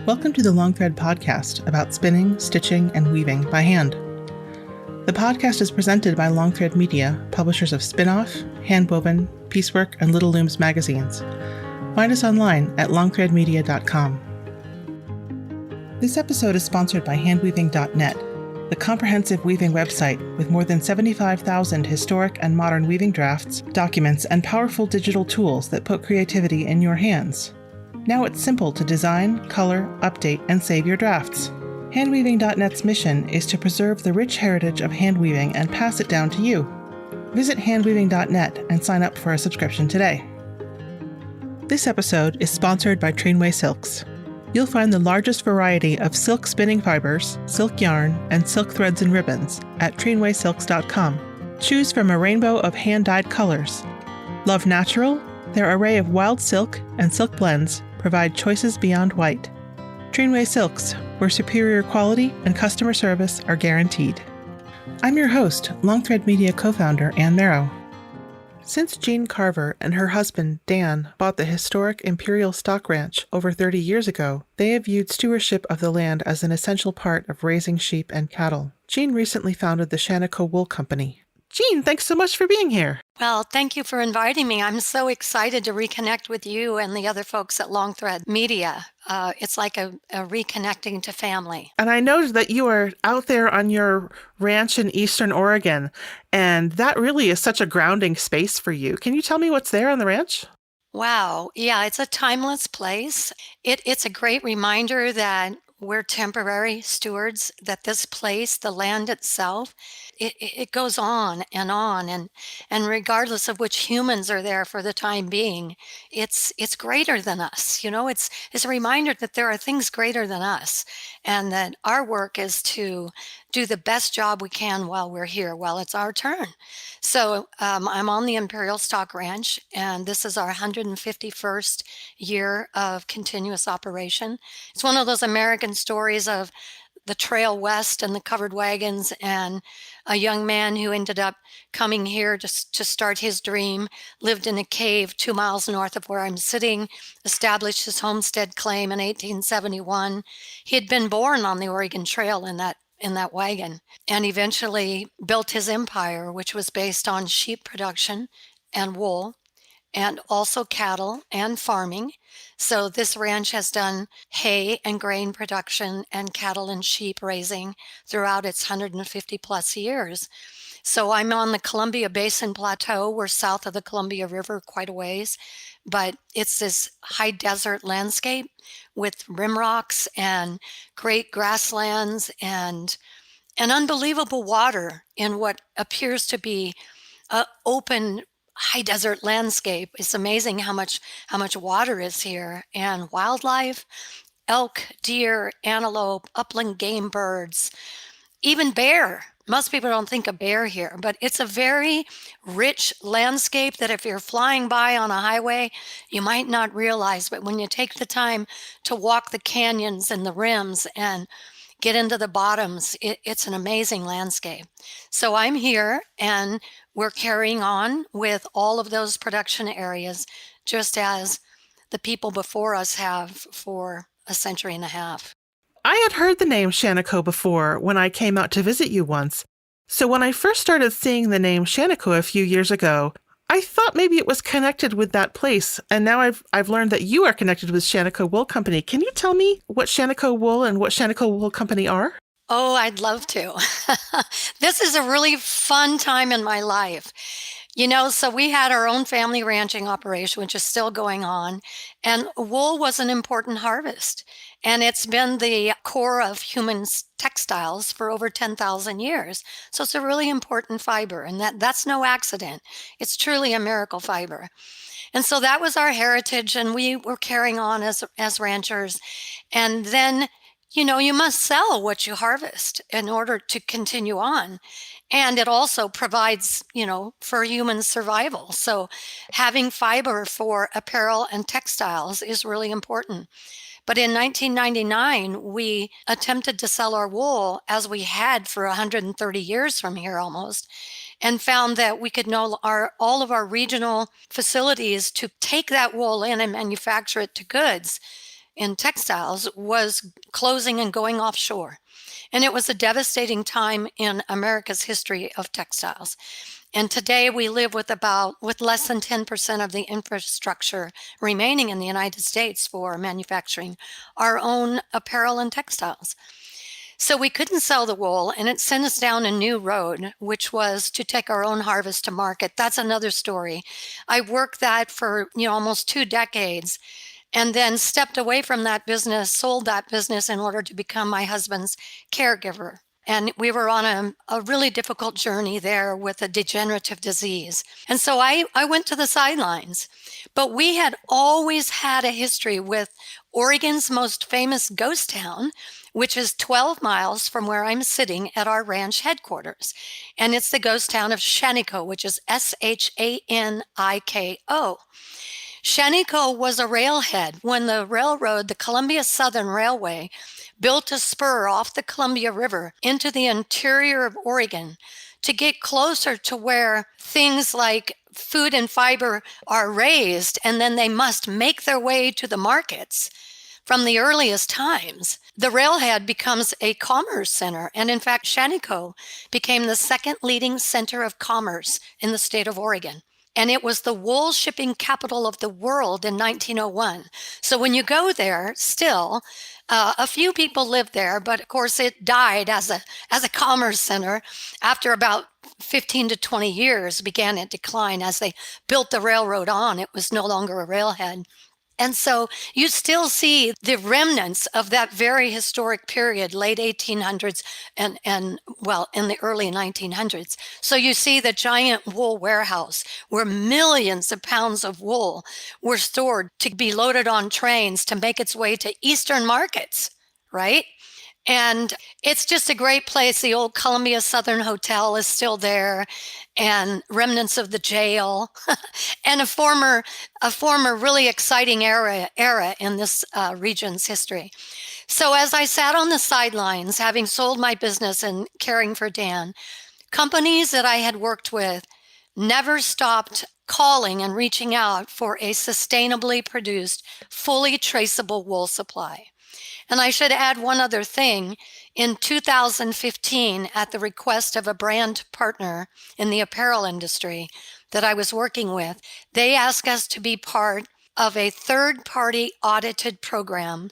Welcome to the Long Thread podcast about spinning, stitching, and weaving by hand. The podcast is presented by Long Thread Media, publishers of Spin-Off, Handwoven, Piecework, and Little Looms magazines. Find us online at longthreadmedia.com. This episode is sponsored by handweaving.net, the comprehensive weaving website with more than 75,000 historic and modern weaving drafts, documents, and powerful digital tools that put creativity in your hands. Now it's simple to design, color, update, and save your drafts. Handweaving.net's mission is to preserve the rich heritage of handweaving and pass it down to you. Visit handweaving.net and sign up for a subscription today. This episode is sponsored by Trainway Silks. You'll find the largest variety of silk spinning fibers, silk yarn, and silk threads and ribbons at trainwaysilks.com. Choose from a rainbow of hand-dyed colors. Love natural? Their array of wild silk and silk blends provide choices beyond white. Trainway Silks, where superior quality and customer service are guaranteed. I'm your host, Long Thread Media co-founder Ann Merrow. Since Jeanne Carver and her husband, Dan, bought the historic Imperial Stock Ranch over 30 years ago, they have viewed stewardship of the land as an essential part of raising sheep and cattle. Jeanne recently founded the Shaniko Wool Company. Jeanne, thanks so much for being here. Well, thank you for inviting me. I'm so excited to reconnect with you and the other folks at Long Thread Media. It's like a reconnecting to family. And I know that you are out there on your ranch in Eastern Oregon, and that really is such a grounding space for you. Can you tell me what's there on the ranch? Wow. Yeah, it's a timeless place. It's a great reminder that we're temporary stewards, that this place, the land itself, it goes on, and regardless of which humans are there for the time being, it's greater than us. You know, it's a reminder that there are things greater than us, and that our work is to do the best job we can while we're here, while it's our turn. So I'm on the Imperial Stock Ranch, and this is our 151st year of continuous operation. It's one of those American stories of the trail west and the covered wagons, and a young man who ended up coming here to start his dream, lived in a cave 2 miles north of where I'm sitting, established his homestead claim in 1871. He had been born on the Oregon Trail in that wagon, and eventually built his empire, which was based on sheep production and wool, and also cattle and farming. So this ranch has done hay and grain production and cattle and sheep raising throughout its 150 plus years. So I'm on the Columbia Basin Plateau. We're south of the Columbia River quite a ways, but it's this high desert landscape with rim rocks and great grasslands and an unbelievable water in what appears to be an open high desert landscape. It's amazing how much water is here, and wildlife, elk, deer, antelope, upland game birds, even bear. Most people don't think of bear here, but it's a very rich landscape that if you're flying by on a highway, you might not realize. But when you take the time to walk the canyons and the rims and get into the bottoms, it's an amazing landscape. So I'm here, and we're carrying on with all of those production areas, just as the people before us have for a century and a half. I had heard the name Shaniko before when I came out to visit you once. So when I first started seeing the name Shaniko a few years ago, I thought maybe it was connected with that place. And now I've learned that you are connected with Shaniko Wool Company. Can you tell me what Shaniko Wool and what Shaniko Wool Company are? Oh, I'd love to. This is a really fun time in my life. You know, so we had our own family ranching operation, which is still going on, and wool was an important harvest. And it's been the core of human textiles for over 10,000 years. So it's a really important fiber, and that's no accident. It's truly a miracle fiber. And so that was our heritage, and we were carrying on as ranchers. And then, you know, you must sell what you harvest in order to continue on. And it also provides, you know, for human survival. So having fiber for apparel and textiles is really important. But in 1999, we attempted to sell our wool as we had for 130 years from here almost. and found that we could know all of our regional facilities to take that wool in and manufacture it to goods in textiles was closing and going offshore. And it was a devastating time in America's history of textiles. And today we live with less than 10% of the infrastructure remaining in the United States for manufacturing our own apparel and textiles. So we couldn't sell the wool, and it sent us down a new road, which was to take our own harvest to market. That's another story. I worked that for almost 2 decades, and then stepped away from that business, sold that business in order to become my husband's caregiver. And we were on a really difficult journey there with a degenerative disease. And so I went to the sidelines. But we had always had a history with Oregon's most famous ghost town, which is 12 miles from where I'm sitting at our ranch headquarters. And it's the ghost town of Shaniko, which is Shaniko. Shaniko was a railhead when the Columbia Southern Railway, built a spur off the Columbia River into the interior of Oregon to get closer to where things like food and fiber are raised, and then they must make their way to the markets. From the earliest times, the railhead becomes a commerce center, and in fact, Shaniko became the second leading center of commerce in the state of Oregon. And it was the wool shipping capital of the world in 1901. So when you go there, still, a few people lived there, but of course it died as a commerce center. After about 15 to 20 years, began its decline as they built the railroad on. It was no longer a railhead. And so you still see the remnants of that very historic period, late 1800s and in the early 1900s. So you see the giant wool warehouse where millions of pounds of wool were stored to be loaded on trains to make its way to Eastern markets, right? And it's just a great place. The old Columbia Southern Hotel is still there, and remnants of the jail, and a former really exciting era in this region's history. So as I sat on the sidelines, having sold my business and caring for Dan, companies that I had worked with never stopped calling and reaching out for a sustainably produced, fully traceable wool supply. And I should add one other thing. In 2015, at the request of a brand partner in the apparel industry that I was working with, they asked us to be part of a third-party audited program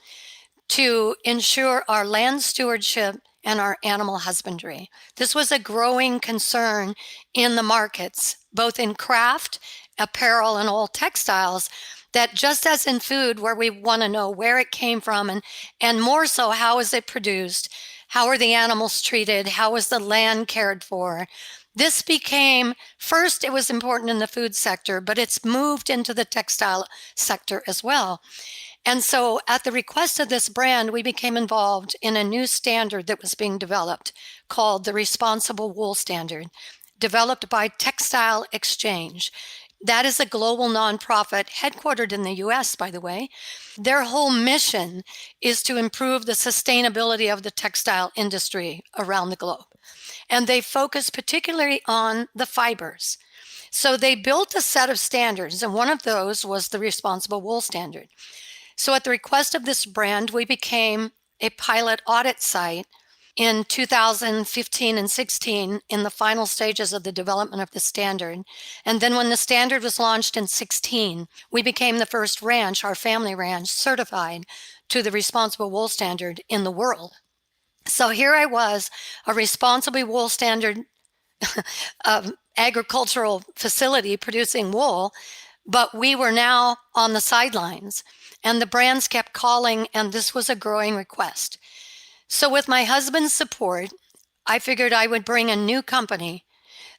to ensure our land stewardship and our animal husbandry. This was a growing concern in the markets, both in craft, apparel, and all textiles, that just as in food, where we want to know where it came from and more so, how is it produced? How are the animals treated? How is the land cared for? This became, first, it was important in the food sector, but it's moved into the textile sector as well. And so at the request of this brand, we became involved in a new standard that was being developed called the Responsible Wool Standard, developed by Textile Exchange. That is a global nonprofit headquartered in the U.S., by the way. Their whole mission is to improve the sustainability of the textile industry around the globe. And they focus particularly on the fibers. So they built a set of standards, and one of those was the Responsible Wool Standard. So at the request of this brand, we became a pilot audit site in 2015 and 16 in the final stages of the development of the standard. And then when the standard was launched in 16, we became the first ranch, our family ranch, certified to the Responsible Wool Standard in the world. So here I was, a Responsible Wool Standard agricultural facility producing wool, but we were now on the sidelines. And the brands kept calling, and this was a growing request. So with my husband's support, I figured I would bring a new company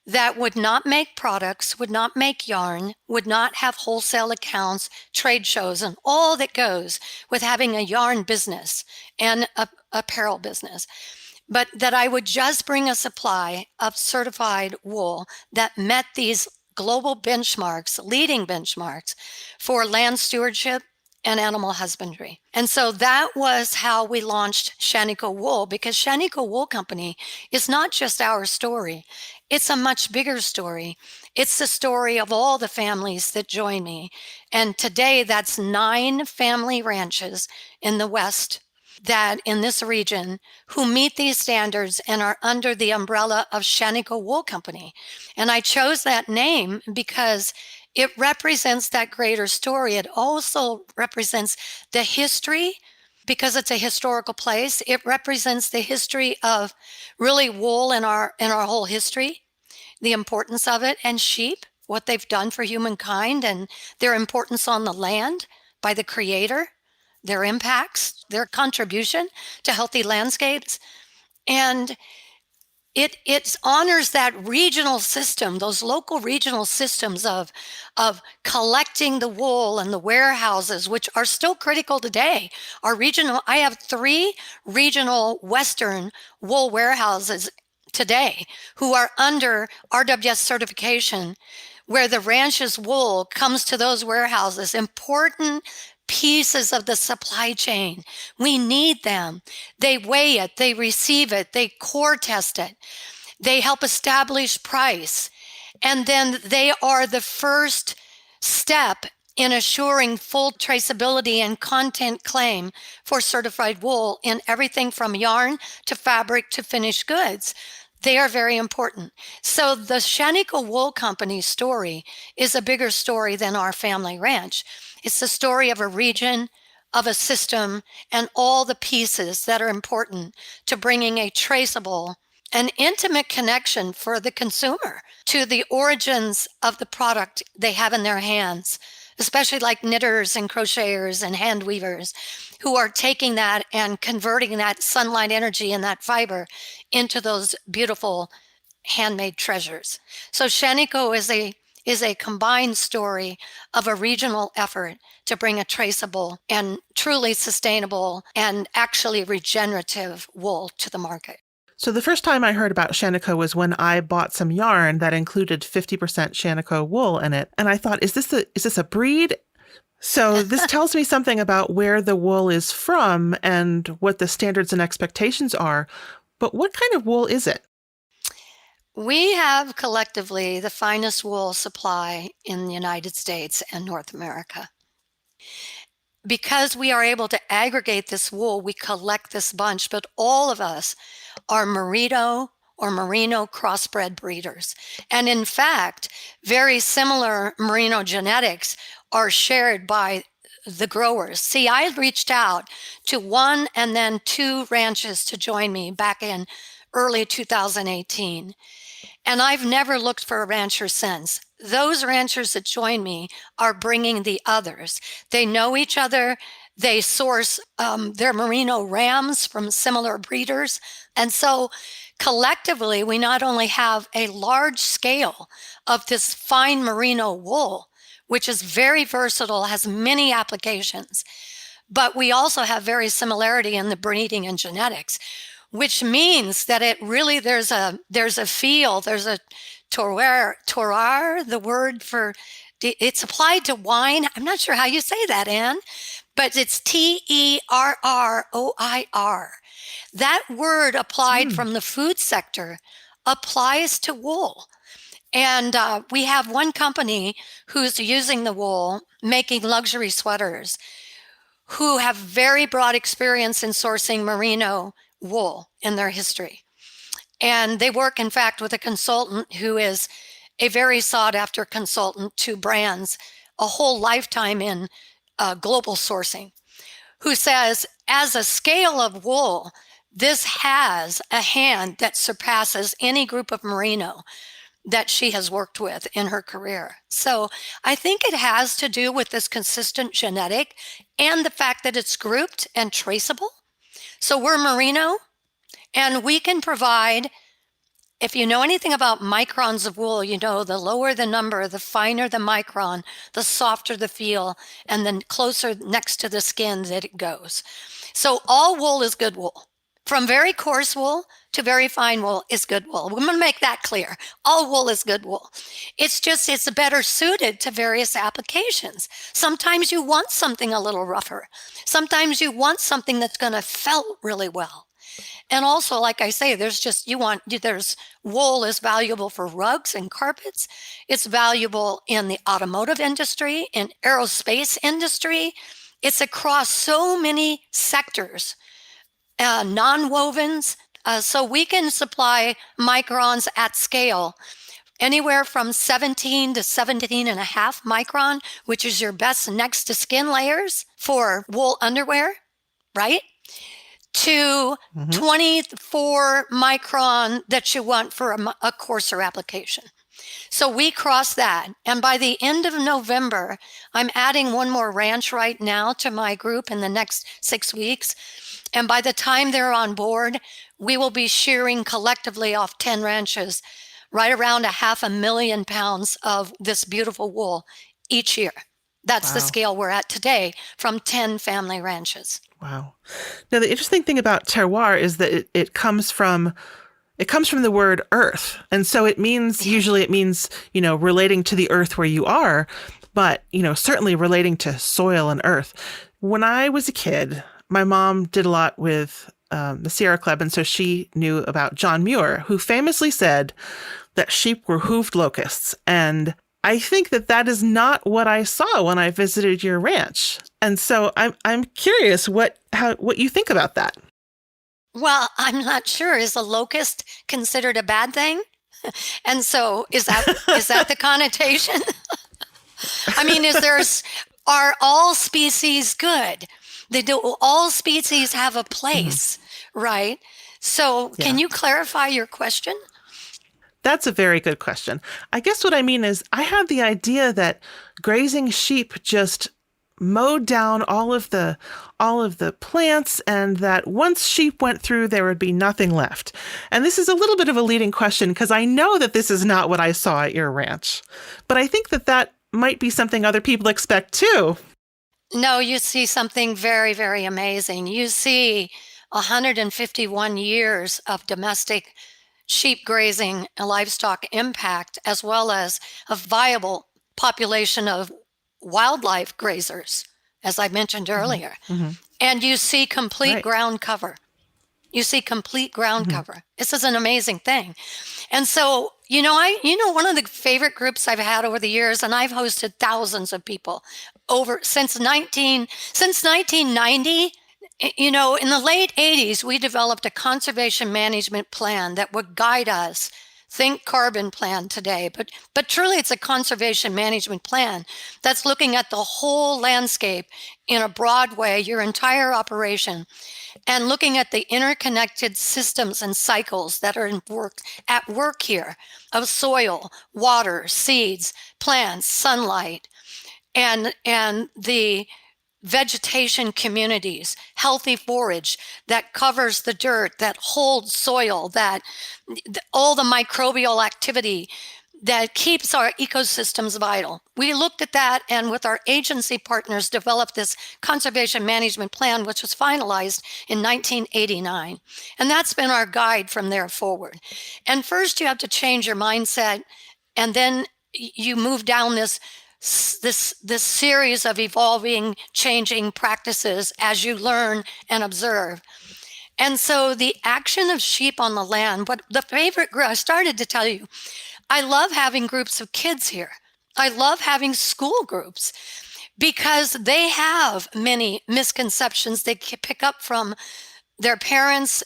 that would not make products, would not make yarn, would not have wholesale accounts, trade shows, and all that goes with having a yarn business and a apparel business, but that I would just bring a supply of certified wool that met these global benchmarks, leading benchmarks for land stewardship and animal husbandry. And so that was how we launched Shaniko Wool, because Shaniko Wool Company is not just our story. It's a much bigger story. It's the story of all the families that join me. And today that's 9 family ranches in the West that in this region who meet these standards and are under the umbrella of Shaniko Wool Company. And I chose that name because it represents that greater story. It also represents the history because it's a historical place. It represents the history of really wool in our whole history, the importance of it, and sheep, what they've done for humankind and their importance on the land by the creator, their impacts, their contribution to healthy landscapes. And it honors that regional system, those local regional systems of collecting the wool and the warehouses, which are still critical today. I have 3 regional Western wool warehouses today who are under RWS certification, where the ranch's wool comes to those warehouses, important pieces of the supply chain. We need them. They weigh it, they receive it, they core test it, they help establish price. And then they are the first step in assuring full traceability and content claim for certified wool in everything from yarn to fabric to finished goods. They are very important. So the Shaniko Wool Company story is a bigger story than our family ranch. It's the story of a region, of a system, and all the pieces that are important to bringing a traceable and intimate connection for the consumer to the origins of the product they have in their hands, especially like knitters and crocheters and hand weavers who are taking that and converting that sunlight energy and that fiber into those beautiful handmade treasures. So Shaniko is a combined story of a regional effort to bring a traceable and truly sustainable and actually regenerative wool to the market. So the first time I heard about Shaniko was when I bought some yarn that included 50% Shaniko wool in it. And I thought, is this a breed? So this tells me something about where the wool is from and what the standards and expectations are. But what kind of wool is it? We have collectively the finest wool supply in the United States and North America. Because we are able to aggregate this wool, we collect this bunch, but all of us are merino or merino crossbred breeders. And in fact, very similar merino genetics are shared by the growers. See, I reached out to 1 and then 2 ranches to join me back in early 2018. And I've never looked for a rancher since. Those ranchers that join me are bringing the others. They know each other. They source their merino rams from similar breeders. And so collectively, we not only have a large scale of this fine merino wool, which is very versatile, has many applications, but we also have very similarity in the breeding and genetics, which means that it really, there's a feel, there's a terroir, the word for, it's applied to wine. I'm not sure how you say that, Anne, but it's terroir. That word applied from the food sector applies to wool. And we have one company who's using the wool, making luxury sweaters, who have very broad experience in sourcing merino wool in their history. And they work, in fact, with a consultant who is a very sought-after consultant to brands, a whole lifetime in global sourcing, who says, as a scale of wool, this has a hand that surpasses any group of merino that she has worked with in her career. So I think it has to do with this consistent genetic and the fact that it's grouped and traceable. So we're merino, and we can provide, if you know anything about microns of wool, you know the lower the number, the finer the micron, the softer the feel, and then closer next to the skin that it goes. So all wool is good wool. From very coarse wool to very fine wool is good wool. We're going to make that clear. All wool is good wool. It's just, it's better suited to various applications. Sometimes you want something a little rougher. Sometimes you want something that's going to felt really well. And also, like I say, there's wool is valuable for rugs and carpets. It's valuable in the automotive industry, in aerospace industry. It's across so many sectors, non-wovens. So we can supply microns at scale, anywhere from 17 to 17 and a half micron, which is your best next to skin layers for wool underwear, right? To 24 micron that you want for a coarser application. So we cross that. And by the end of November, I'm adding one more ranch right now to my group in the next 6 weeks. And by the time they're on board, we will be shearing collectively off 10 ranches, right around 500,000 pounds of this beautiful wool each year. That's the scale we're at today from 10 family ranches. Wow. Now, the interesting thing about terroir is that it comes from the word earth. And so usually it means, relating to the earth where you are, but, certainly relating to soil and earth. When I was a kid, my mom did a lot with the Sierra Club. And so she knew about John Muir, who famously said that sheep were hooved locusts. And I think that is not what I saw when I visited your ranch. And so I'm curious what you think about that. Well, I'm not sure. Is a locust considered a bad thing? And so is that the connotation? I mean, are all species good? All species have a place, right? So can you clarify your question? That's a very good question. I guess what I mean is I had the idea that grazing sheep just mowed down all of the plants, and that once sheep went through, there would be nothing left. And this is a little bit of a leading question because I know that this is not what I saw at your ranch, but I think that might be something other people expect too. No, you see something very, very amazing. You see 151 years of domestic sheep grazing and livestock impact, as well as a viable population of wildlife grazers, as I mentioned earlier. And you see complete ground cover. You see complete ground cover. This is an amazing thing. And so, one of the favorite groups I've had over the years, and I've hosted thousands of people since 1990. In the late 80s, we developed a conservation management plan that would guide us. Think carbon plan today, but truly it's a conservation management plan that's looking at the whole landscape in a broad way, your entire operation, and looking at the interconnected systems and cycles that are at work here of soil, water, seeds, plants, sunlight, and the vegetation communities, healthy forage that covers the dirt, that holds soil, that all the microbial activity that keeps our ecosystems vital. We looked at that and with our agency partners developed this conservation management plan, which was finalized in 1989. And that's been our guide from there forward. And first you have to change your mindset, and then you move down this series of evolving, changing practices as you learn and observe. And so the action of sheep on the land, but the favorite group, I started to tell you, I love having groups of kids here. I love having school groups because they have many misconceptions they pick up from their parents,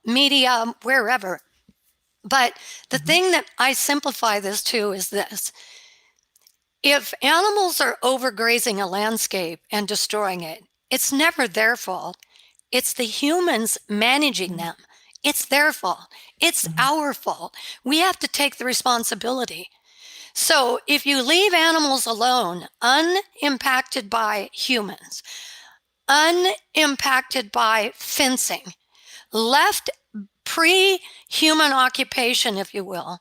media, wherever. But the thing that I simplify this to is this. If animals are overgrazing a landscape and destroying it, it's never their fault. It's the humans managing them. It's their fault. It's our fault. We have to take the responsibility. So if you leave animals alone, unimpacted by humans, unimpacted by fencing, left pre-human occupation, if you will,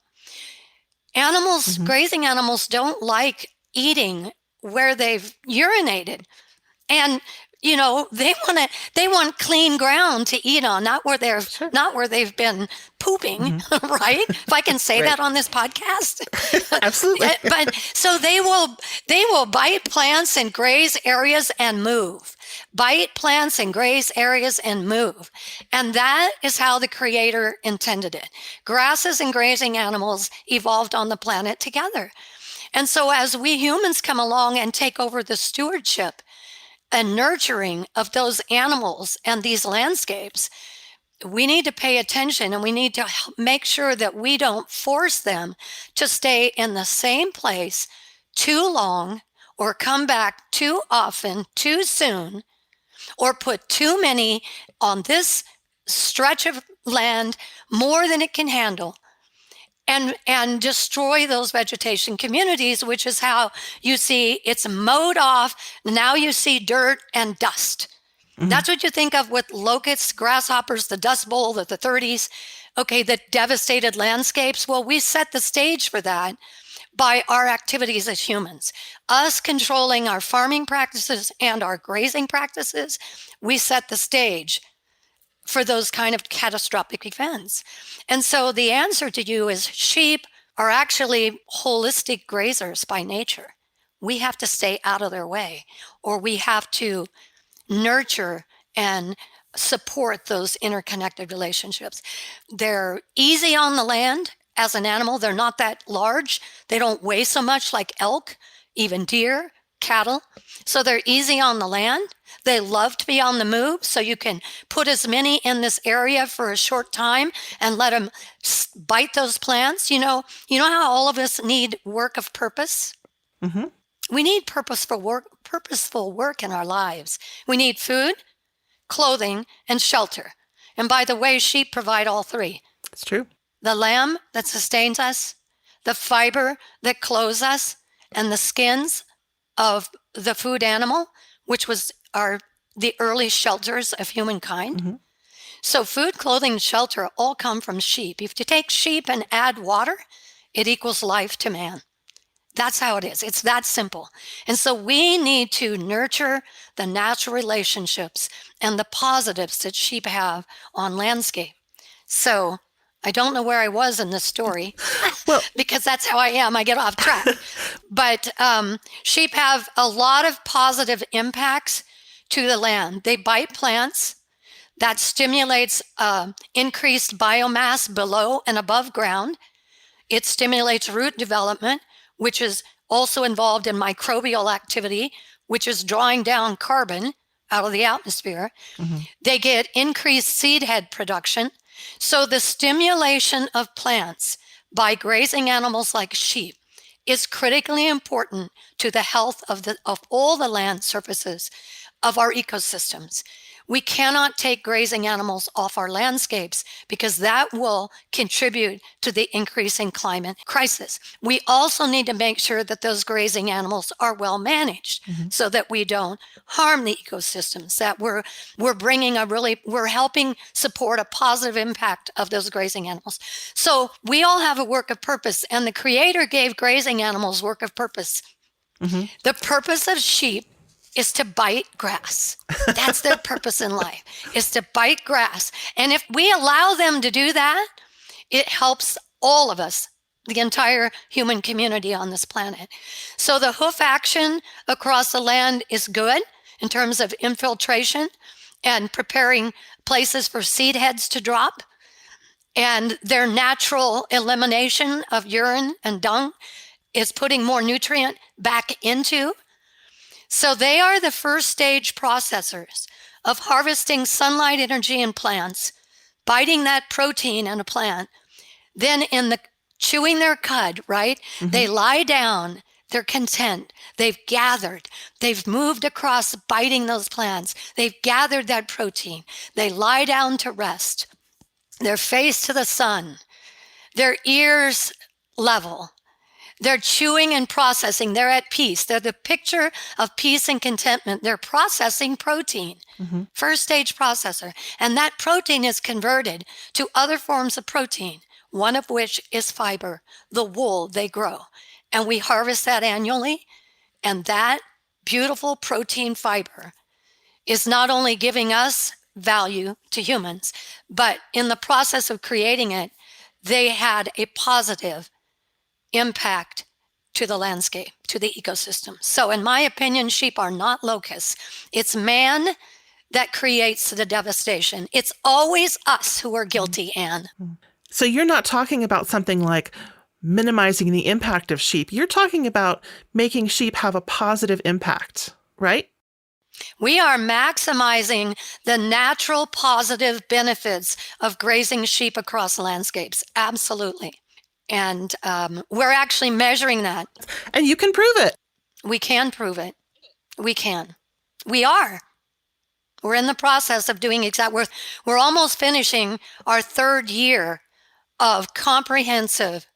animals, grazing animals don't like eating where they've urinated. And they want clean ground to eat on, not where they've been pooping, right? If I can say that on this podcast. Absolutely. But so they will bite plants and graze areas and move. bite plants and graze areas and move. And that is how the Creator intended it. Grasses and grazing animals evolved on the planet together. And so as we humans come along and take over the stewardship and nurturing of those animals and these landscapes, we need to pay attention, and we need to make sure that we don't force them to stay in the same place too long, or come back too often, too soon, or put too many on this stretch of land more than it can handle, and destroy those vegetation communities, which is how you see it's mowed off. Now you see dirt and dust. That's what you think of with locusts, grasshoppers, the Dust Bowl of the 30s, okay, the devastated landscapes. Well, we set the stage for that by our activities as humans. Us controlling our farming practices and our grazing practices, we set the stage for those kind of catastrophic events. And so the answer to you is sheep are actually holistic grazers by nature. We have to stay out of their way, or we have to nurture and support those interconnected relationships. They're easy on the land as an animal. They're not that large. They don't weigh so much like elk, even deer, cattle. So they're easy on the land. They love to be on the move. So you can put as many in this area for a short time and let them bite those plants. You know how all of us need work of purpose? Mm-hmm. We need purposeful work in our lives. We need food, clothing, and shelter. And by the way, sheep provide all three. It's true. The lamb that sustains us, the fiber that clothes us, and the skins of the food animal, which are the early shelters of humankind. Mm-hmm. So food, clothing, and shelter all come from sheep. If you take sheep and add water, it equals life to man. That's how it is. It's that simple. And so we need to nurture the natural relationships and the positives that sheep have on landscape. So I don't know where I was in this story, well, because that's how I am. I get off track. But sheep have a lot of positive impacts to the land. They bite plants. That stimulates increased biomass below and above ground. It stimulates root development, which is also involved in microbial activity, which is drawing down carbon out of the atmosphere. Mm-hmm. They get increased seed head production. So the stimulation of plants by grazing animals like sheep is critically important to the health of all the land surfaces of our ecosystems. We cannot take grazing animals off our landscapes because that will contribute to the increasing climate crisis. We also need to make sure that those grazing animals are well managed, mm-hmm. so that we don't harm the ecosystems, that we're helping support a positive impact of those grazing animals. So we all have a work of purpose, and the Creator gave grazing animals work of purpose. Mm-hmm. The purpose of sheep is to bite grass. That's their purpose in life, is to bite grass. And if we allow them to do that, it helps all of us, the entire human community on this planet. So the hoof action across the land is good in terms of infiltration and preparing places for seed heads to drop. And their natural elimination of urine and dung is putting more nutrient back into. So they are the first stage processors of harvesting sunlight energy in plants, biting that protein in a plant, then chewing their cud, right? Mm-hmm. They lie down, they're content, they've gathered, they've moved across biting those plants, they've gathered that protein, they lie down to rest, their face to the sun, their ears level. They're chewing and processing. They're at peace. They're the picture of peace and contentment. They're processing protein, mm-hmm. first stage processor. And that protein is converted to other forms of protein, one of which is fiber, the wool they grow. And we harvest that annually. And that beautiful protein fiber is not only giving us value to humans, but in the process of creating it, they had a positive impact to the landscape, to the ecosystem. So in my opinion, sheep are not locusts. It's man that creates the devastation. It's always us who are guilty, Anne. So you're not talking about something like minimizing the impact of sheep. You're talking about making sheep have a positive impact, right? We are maximizing the natural positive benefits of grazing sheep across landscapes. Absolutely. And we're actually measuring that. And you can prove it. We can prove it. We can. We are. We're in the process of doing we're almost finishing our third year of comprehensive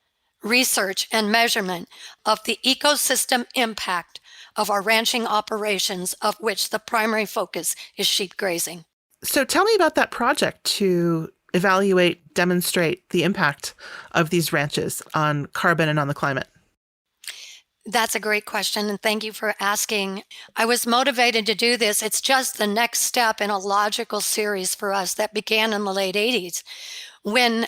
research and measurement of the ecosystem impact of our ranching operations, of which the primary focus is sheep grazing. So tell me about that project to evaluate, demonstrate the impact of these ranches on carbon and on the climate. That's a great question, and thank you for asking. I was motivated to do this. It's just the next step in a logical series for us that began in the late 80s, when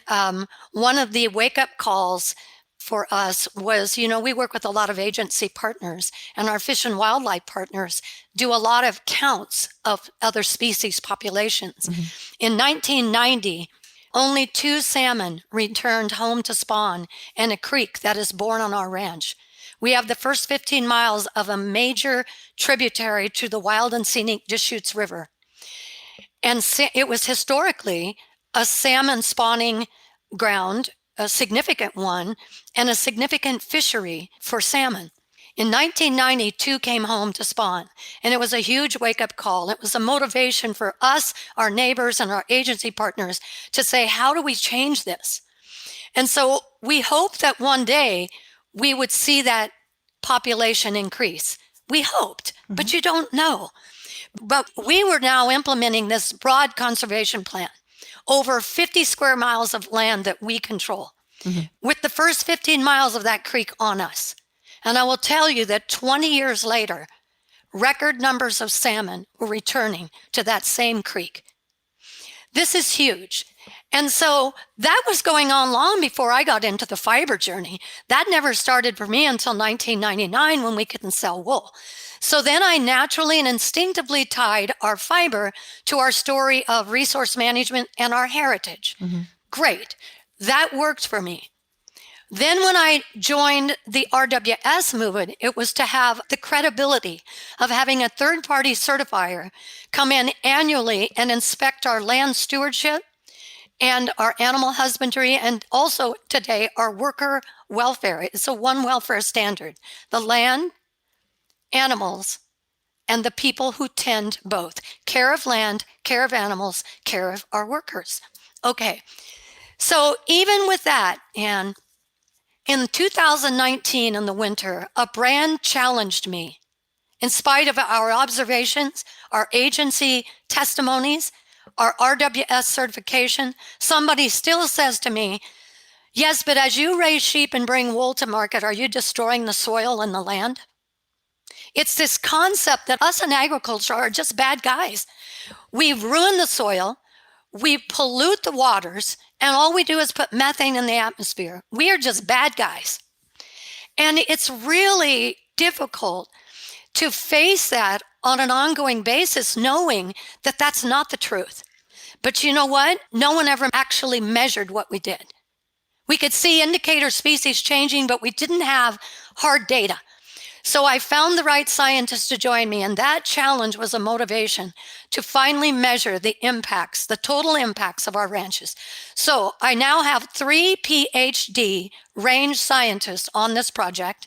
one of the wake-up calls for us was, we work with a lot of agency partners, and our fish and wildlife partners do a lot of counts of other species populations. Mm-hmm. In 1990, only 2 salmon returned home to spawn in a creek that is born on our ranch. We have the first 15 miles of a major tributary to the wild and scenic Deschutes River. And it was historically a salmon spawning ground, a significant one, and a significant fishery for salmon. In 1990, 2 came home to spawn, and it was a huge wake-up call. It was a motivation for us, our neighbors, and our agency partners to say, how do we change this? And so we hope that one day we would see that population increase. We hoped, but you don't know. But we were now implementing this broad conservation plan, over 50 square miles of land that we control, with the first 15 miles of that creek on us. And I will tell you that 20 years later, record numbers of salmon were returning to that same creek. This is huge. And so that was going on long before I got into the fiber journey. That never started for me until 1999, when we couldn't sell wool. So then I naturally and instinctively tied our fiber to our story of resource management and our heritage. Great. That worked for me. Then when I joined the RWS movement, it was to have the credibility of having a third-party certifier come in annually and inspect our land stewardship and our animal husbandry, and also today our worker welfare. It's a one welfare standard: the land, animals, and the people who tend both. Care of land, care of animals, care of our workers. Okay, so even with that, Anne, in 2019 in the winter, a brand challenged me. In spite of our observations, our agency testimonies, our RWS certification, somebody still says to me, yes, but as you raise sheep and bring wool to market, are you destroying the soil and the land? It's this concept that us in agriculture are just bad guys. We ruin the soil, we pollute the waters, and all we do is put methane in the atmosphere. We are just bad guys. And it's really difficult to face that on an ongoing basis, knowing that that's not the truth. But you know what? No one ever actually measured what we did. We could see indicator species changing, but we didn't have hard data. So I found the right scientists to join me, and that challenge was a motivation to finally measure the impacts, the total impacts of our ranches. So I now have 3 PhD range scientists on this project.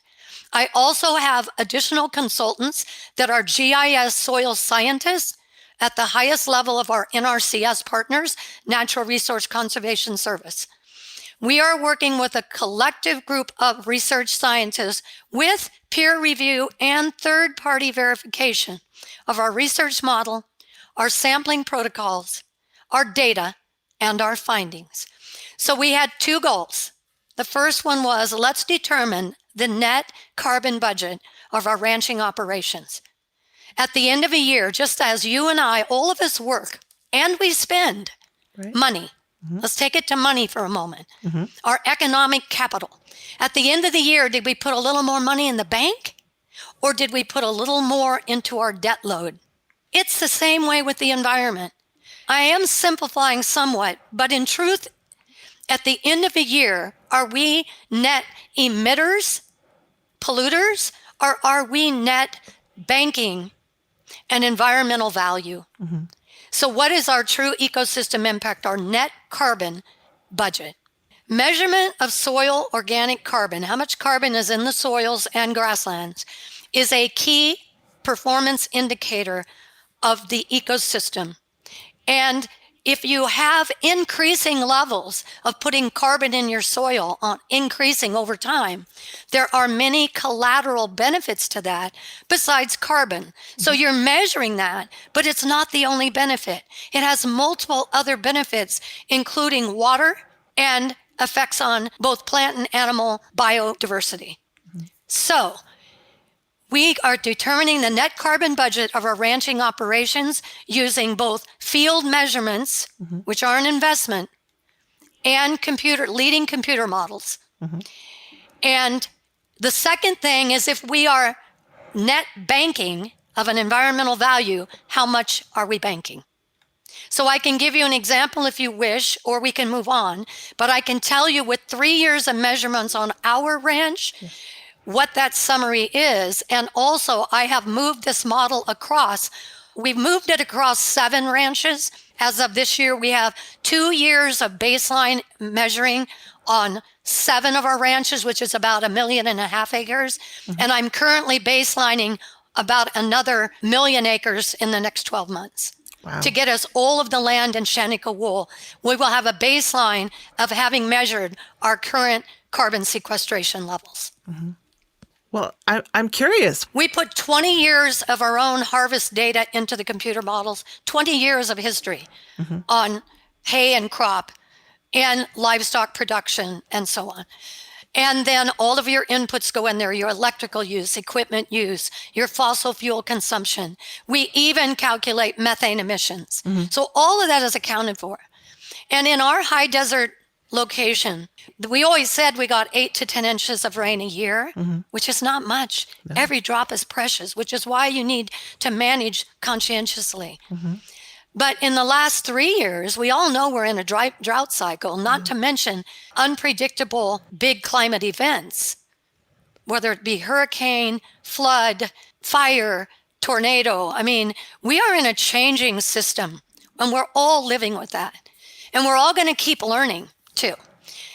I also have additional consultants that are GIS soil scientists at the highest level of our NRCS partners, Natural Resource Conservation Service. We are working with a collective group of research scientists with peer review and third-party verification of our research model, our sampling protocols, our data, and our findings. So we had 2 goals. The first one was, let's determine the net carbon budget of our ranching operations. At the end of a year, just as you and I, all of us work and we spend money Let's take it to money for a moment. Our economic capital. At the end of the year, did we put a little more money in the bank? Or did we put a little more into our debt load? It's the same way with the environment. I am simplifying somewhat, but in truth, at the end of a year, are we net emitters, polluters, or are we net banking and environmental value? So what is our true ecosystem impact, our net carbon budget? Measurement of soil organic carbon, how much carbon is in the soils and grasslands, is a key performance indicator of the ecosystem. And if you have increasing levels of putting carbon in your soil on increasing over time, there are many collateral benefits to that besides carbon. So you're measuring that, but it's not the only benefit. It has multiple other benefits, including water and effects on both plant and animal biodiversity. So we are determining the net carbon budget of our ranching operations using both field measurements, which are an investment, and leading computer models. And the second thing is, if we are net banking of an environmental value, how much are we banking? So I can give you an example if you wish, or we can move on. But I can tell you with 3 years of measurements on our ranch, what that summary is. And also, I have moved this model across. We've moved it across 7 ranches. As of this year, we have 2 years of baseline measuring on 7 of our ranches, which is about 1.5 million acres. And I'm currently baselining about another 1 million acres in the next 12 months. Wow. To get us all of the land in Shaniko wool. We will have a baseline of having measured our current carbon sequestration levels. Well, I'm curious. We put 20 years of our own harvest data into the computer models, 20 years of history on hay and crop and livestock production and so on. And then all of your inputs go in there, your electrical use, equipment use, your fossil fuel consumption. We even calculate methane emissions. So all of that is accounted for. And in our high desert location, we always said we got 8 to 10 inches of rain a year, which is not much. No. Every drop is precious, which is why you need to manage conscientiously. But in the last 3 years, we all know we're in a drought cycle, not to mention unpredictable big climate events, whether it be hurricane, flood, fire, tornado. I mean, we are in a changing system, and we're all living with that. And we're all going to keep learning, too.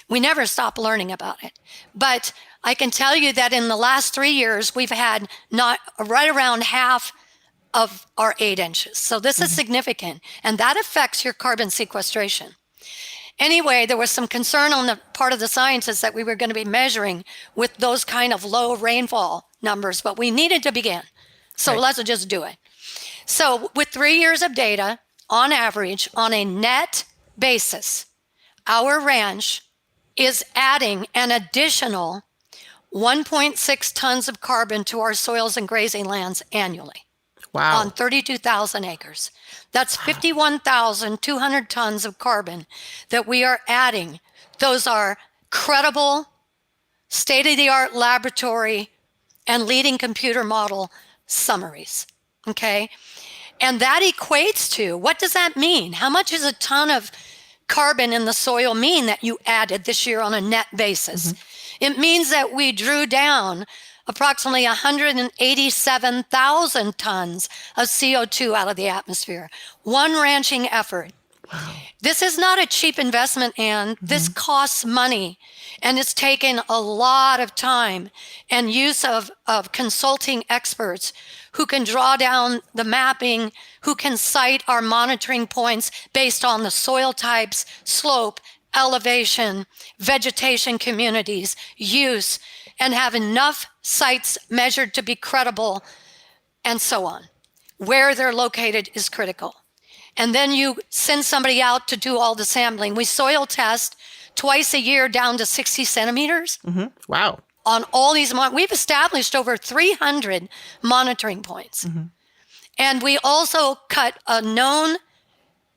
We never stop learning about it. But I can tell you that in the last 3 years, we've had not right around half of our 8 inches. So this is significant, and that affects your carbon sequestration. Anyway, there was some concern on the part of the scientists that we were going to be measuring with those kind of low rainfall numbers, but we needed to begin. So let's just do it. So with 3 years of data, on average, on a net basis, our ranch is adding an additional 1.6 tons of carbon to our soils and grazing lands annually. Wow. On 32,000 acres. That's 51,200 tons of carbon that we are adding. Those are credible, state-of-the-art laboratory and leading computer model summaries, okay? And that equates to, what does that mean? How much is a ton of carbon in the soil mean that you added this year on a net basis? It means that we drew down approximately 187,000 tons of CO2 out of the atmosphere. One ranching effort. Wow. This is not a cheap investment, and this costs money. And it's taken a lot of time and use of consulting experts who can draw down the mapping, who can cite our monitoring points based on the soil types, slope, elevation, vegetation communities, use, and have enough sites measured to be credible, and so on. Where they're located is critical. And then you send somebody out to do all the sampling. We soil test twice a year down to 60 centimeters. Wow. On all these, we've established over 300 monitoring points. And we also cut a known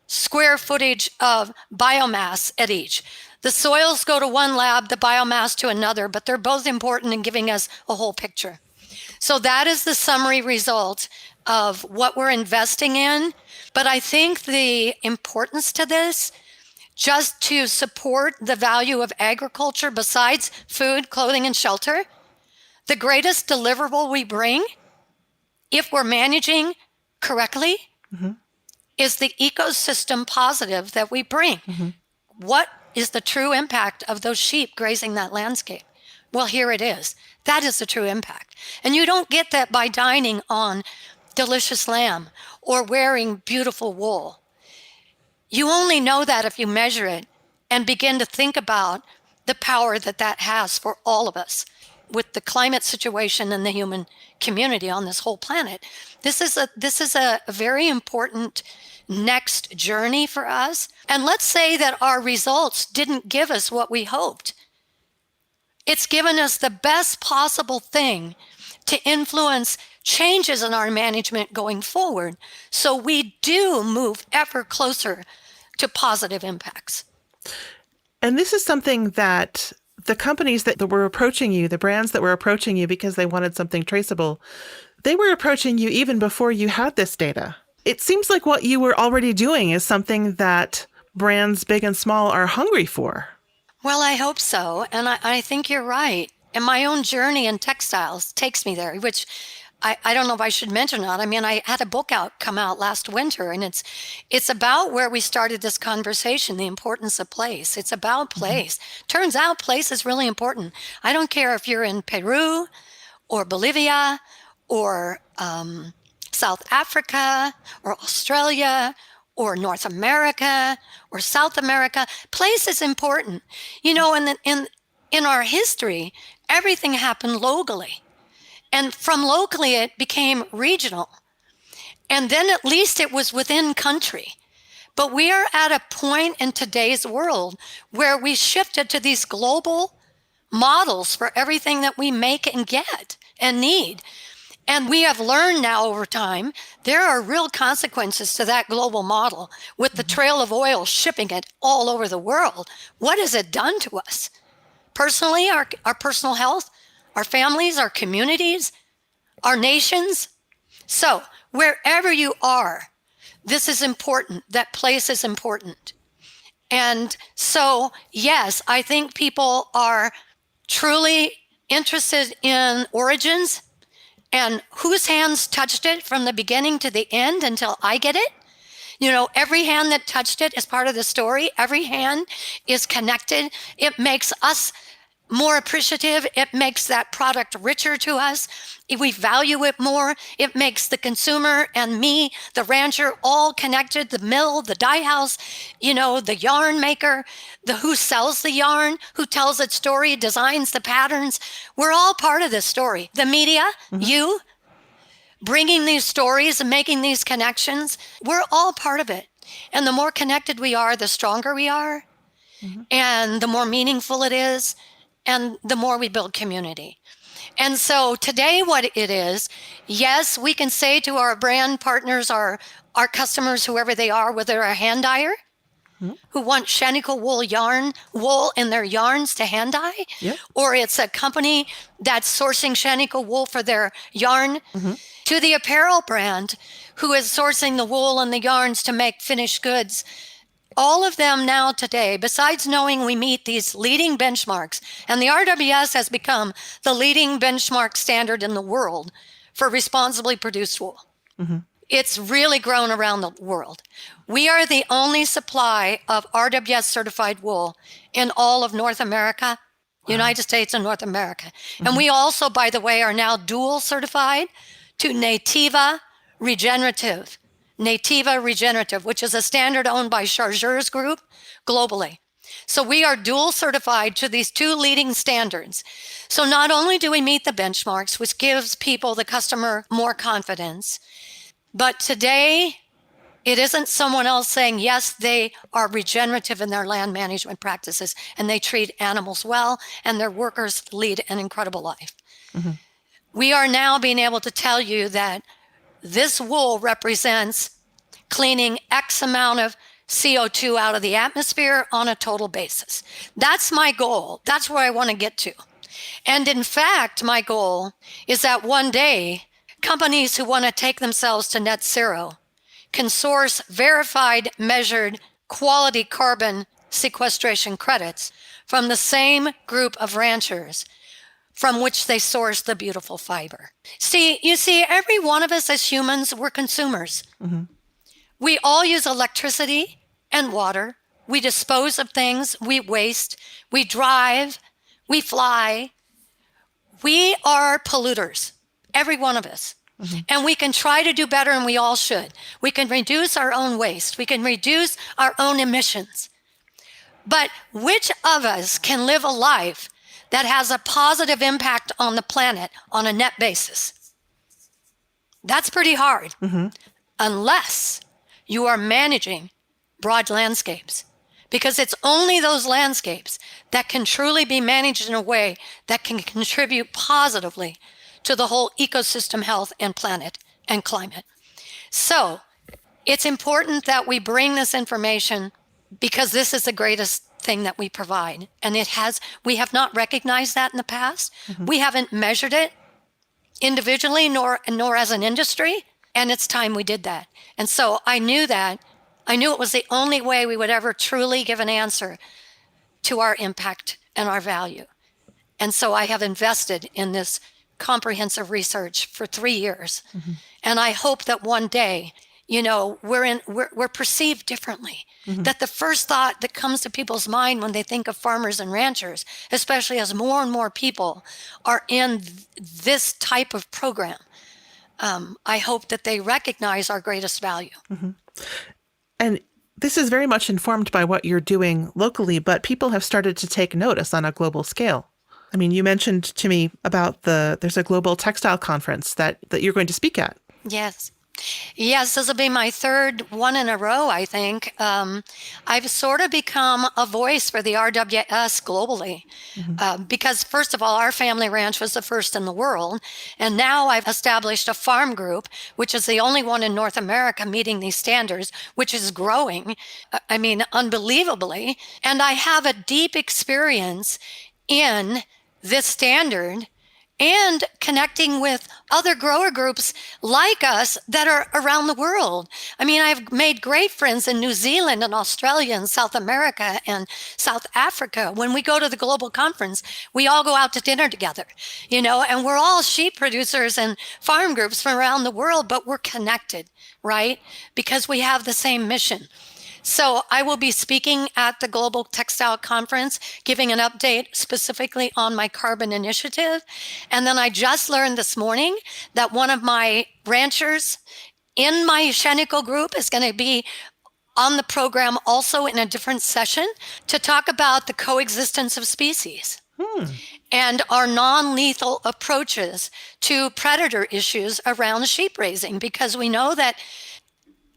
square footage of biomass at each. The soils go to one lab, the biomass to another, but they're both important in giving us a whole picture. So that is the summary result of what we're investing in. But I think the importance to this, just to support the value of agriculture besides food, clothing, and shelter, the greatest deliverable we bring, if we're managing correctly, is the ecosystem positive that we bring. What is the true impact of those sheep grazing that landscape? Well, here it is. That is the true impact. And you don't get that by dining on delicious lamb or wearing beautiful wool. You only know that if you measure it and begin to think about the power that that has for all of us with the climate situation and the human community on this whole planet. This is a very important next journey for us. And let's say that our results didn't give us what we hoped. It's given us the best possible thing to influence changes in our management going forward, so we do move ever closer to positive impacts. And this is something that the companies that were approaching you, the brands that were approaching you because they wanted something traceable, they were approaching you even before you had this data. It seems like what you were already doing is something that brands big and small are hungry for. Well, I hope so. And I think you're right. And my own journey in textiles takes me there, which I don't know if I should mention or not. I mean, I had a book come out last winter, and it's about where we started this conversation, the importance of place. It's about place. Turns out place is really important. I don't care if you're in Peru or Bolivia or South Africa or Australia or North America or South America. Place is important. You know, in our history, everything happened locally. And from locally, it became regional. And then at least it was within country. But we are at a point in today's world where we shifted to these global models for everything that we make and get and need. And we have learned now over time, there are real consequences to that global model with the trail of oil shipping it all over the world. What has it done to us? Personally, our personal health, our families, our communities, our nations. So wherever you are, this is important. That place is important. And so, yes, I think people are truly interested in origins and whose hands touched it from the beginning to the end until I get it. You know, every hand that touched it is part of the story. Every hand is connected. It makes us more appreciative. It makes that product richer to us. If we value it more, it makes the consumer and me, the rancher, all connected. The mill, the dye house, you know, the yarn maker, who sells the yarn, who tells its story, designs the patterns. We're all part of this story. The media, you, bringing these stories and making these connections, we're all part of it. And the more connected we are, the stronger we are, and the more meaningful it is, and the more we build community. And so today what it is, yes, we can say to our brand partners, our customers, whoever they are, whether they're a hand dyer, who want Shaniko wool in their yarns to hand dye, or it's a company that's sourcing Shaniko wool for their yarn, to the apparel brand who is sourcing the wool and the yarns to make finished goods. All of them now today, besides knowing we meet these leading benchmarks, and the RWS has become the leading benchmark standard in the world for responsibly produced wool. It's really grown around the world. We are the only supply of RWS certified wool in all of North America, United States and North America. And we also, by the way, are now dual certified to Nativa Regenerative, which is a standard owned by Chargeurs Group globally. So we are dual certified to these two leading standards. So not only do we meet the benchmarks, which gives people, the customer, more confidence, but today it isn't someone else saying, yes, they are regenerative in their land management practices and they treat animals well and their workers lead an incredible life. We are now being able to tell you that this wool represents cleaning X amount of CO2 out of the atmosphere on a total basis. That's my goal. That's where I want to get to. And in fact, my goal is that one day, companies who want to take themselves to net zero can source verified, measured, quality carbon sequestration credits from the same group of ranchers from which they source the beautiful fiber. You see, every one of us as humans, we're consumers. Mm-hmm. We all use electricity and water. We dispose of things. We waste. We drive. We fly. We are polluters, every one of us. Mm-hmm. And we can try to do better, and we all should. We can reduce our own waste. We can reduce our own emissions. But which of us can live a life that has a positive impact on the planet on a net basis? That's pretty hard, mm-hmm. unless you are managing broad landscapes, because it's only those landscapes that can truly be managed in a way that can contribute positively to the whole ecosystem health and planet and climate. So it's important that we bring this information, because this is the greatest thing that we provide. And we have not recognized that in the past. Mm-hmm. We haven't measured it individually nor as an industry. And it's time we did that. And so I knew it was the only way we would ever truly give an answer to our impact and our value. And so I have invested in this comprehensive research for 3 years. Mm-hmm. And I hope that one day, we're perceived differently. Mm-hmm. That the first thought that comes to people's mind when they think of farmers and ranchers, especially as more and more people are in this type of program, I hope that they recognize our greatest value. Mm-hmm. And this is very much informed by what you're doing locally, but people have started to take notice on a global scale. I mean, you mentioned to me about there's a global textile conference that you're going to speak at. Yes. Yes, this will be my third one in a row, I think. I've sort of become a voice for the RWS globally, mm-hmm. Because first of all, our family ranch was the first in the world. And now I've established a farm group, which is the only one in North America meeting these standards, which is growing, unbelievably. And I have a deep experience in this standard and connecting with other grower groups like us that are around the world. I mean, I've made great friends in New Zealand and Australia and South America and South Africa. When we go to the global conference, we all go out to dinner together, and we're all sheep producers and farm groups from around the world, but we're connected, right? Because we have the same mission. So I will be speaking at the Global Textile Conference, giving an update specifically on my carbon initiative. And then I just learned this morning that one of my ranchers in my Shaniko group is going to be on the program also in a different session to talk about the coexistence of species. And our non-lethal approaches to predator issues around sheep raising, because we know that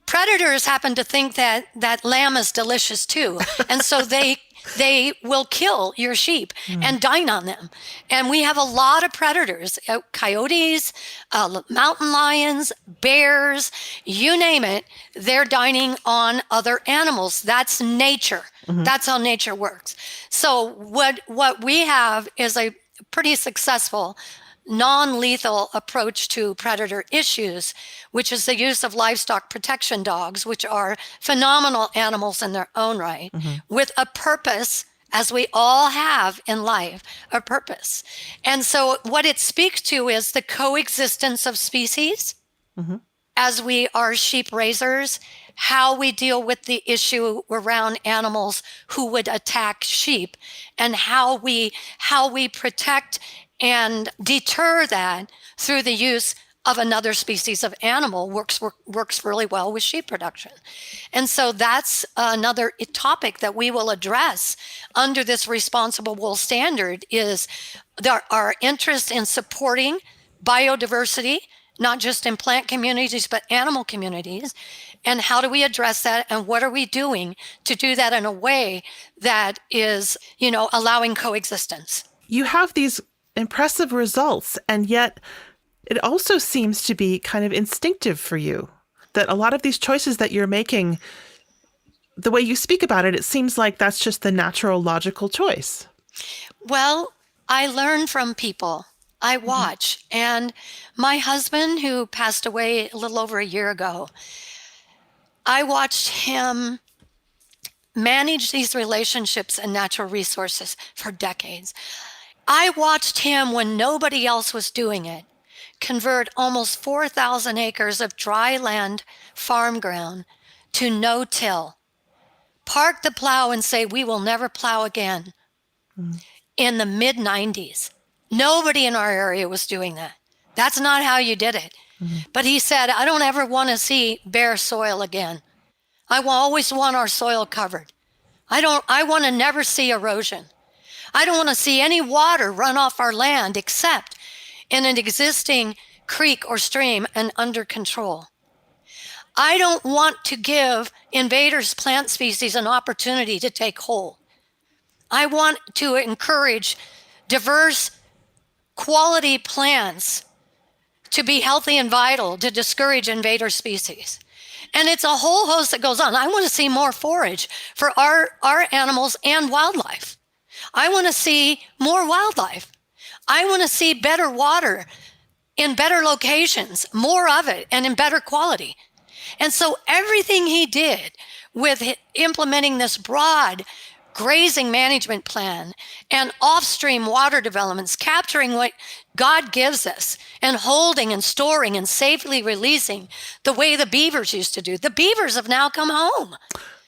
predators happen to think that lamb is delicious too. And so they will kill your sheep and dine on them. And we have a lot of predators, coyotes, mountain lions, bears, you name it, they're dining on other animals. That's nature. Mm-hmm. That's how nature works. So what we have is a pretty successful non-lethal approach to predator issues, which is the use of livestock protection dogs, which are phenomenal animals in their own right, mm-hmm. with a purpose, as we all have in life, a purpose. And so what it speaks to is the coexistence of species, mm-hmm. as we are sheep raisers, how we deal with the issue around animals who would attack sheep, and how we protect and deter that through the use of another species of animal works really well with sheep production. And so that's another topic that we will address under this responsible wool standard is our interest in supporting biodiversity, not just in plant communities, but animal communities. And how do we address that? And what are we doing to do that in a way that is, allowing coexistence? You have these impressive results, and yet it also seems to be kind of instinctive for you that a lot of these choices that you're making, the way you speak about it, it seems like that's just the natural, logical choice. Well, I learn from people. I watch. And my husband, who passed away a little over a year ago, I watched him manage these relationships and natural resources for decades. I watched him, when nobody else was doing it, convert almost 4,000 acres of dry land farm ground to no-till. Park the plow and say, we will never plow again. In the mid-90s. Nobody in our area was doing that. That's not how you did it. But he said, I don't ever want to see bare soil again. I will always want our soil covered. I want to never see erosion. I don't want to see any water run off our land except in an existing creek or stream and under control. I don't want to give invaders plant species an opportunity to take hold. I want to encourage diverse quality plants to be healthy and vital to discourage invader species. And it's a whole host that goes on. I want to see more forage for our animals and wildlife. I want to see more wildlife. I want to see better water in better locations, more of it, and in better quality. And so everything he did with implementing this broad grazing management plan and off-stream water developments, capturing what God gives us and holding and storing and safely releasing the way the beavers used to do. The beavers have now come home.